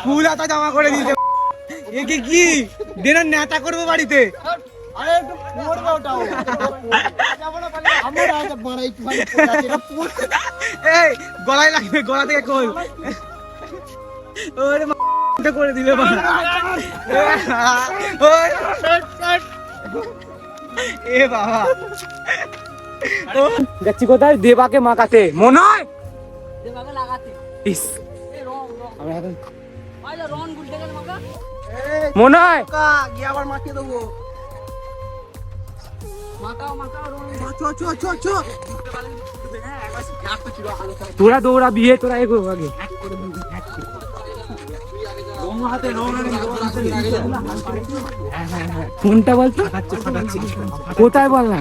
ফুল হাতা জামা করে দিতে একে কি দেনার নেতা করবো বাড়িতে। এই গলায় লাগবে, গলা থেকে খোল। ওরে করে দিলে এ বাবা। যাচ্ছি কোথায়? দেবাকে মাখাতে মনে হয়, দেবাকে লাগাতে। ইস মনে হয় গিয়ে আবার মাখিয়ে দেবো। তোরা দৌড়া বিয়ে, তোরা এগো আগে। কোনটা বলতো? কোথায় বল না?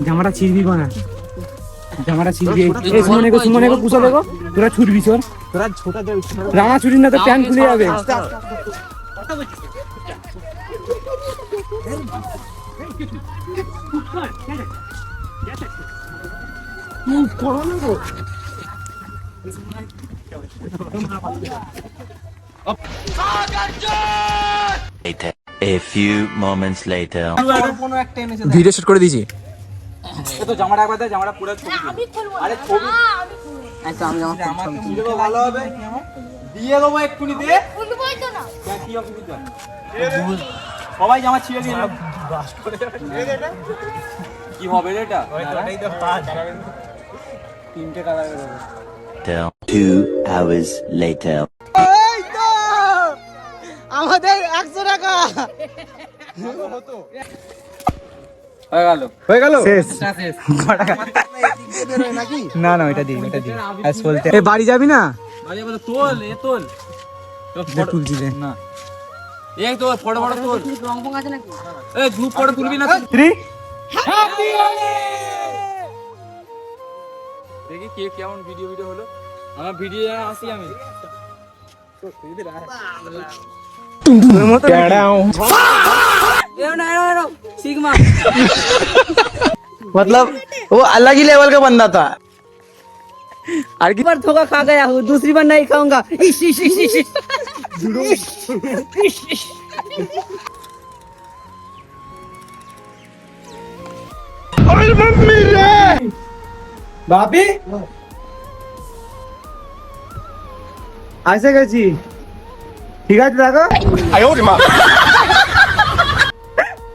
জামাটা ছিড়বি না, জামাটা ছিড়বি। সুমনে গো, সুমনে গো, পুষো দেখো। তোরা ছুটবি, চোর তোরা ছোটা দে, রাঙা ছুটি না তো প্যান্ট খুলে যাবে। A few moments later. Video shoot করে দিয়েছি। তো জামাটা একবার দে, জামাটা পুরো ছবি। আমি খুলবো। আরে ছবি না আমি জামা খুলবো, ভালো হবে। দিয়ে দেবো এক্ষুনি দে। খুলবোই তো না। কি অসুবিধা? সবাই জামা ছিঁড়ে দিয়ে কি হবে রে এটা? তিনটে কালার হবে। 2 hours later. এই তো আমাদের 100 টাকা হয়ে গেল। শেষ না না, ওইটা দিই, ওইটা দিই। আজ বলতে এ বাড়ি যাবি না? বাড়ি যাবে তো তোল, এ তোল। তুলছি রে না এই তো ফটো ফটো তোল। রং ফং আছে নাকি? এই গ্রুপ ফটো তুলবি না? 3 দেখি কে কেমন ভিডিও হলো। আমার ভিডিও আসি আমি। सिग्मा मतलब वो अलग ही लेवल का बंदा था। और की बार धोखा खा गया हूँ, दूसरी बार नहीं खाऊंगा। इश इश इश इश मम्मी रे बापी ऐसे कैसी ठीक है देखो।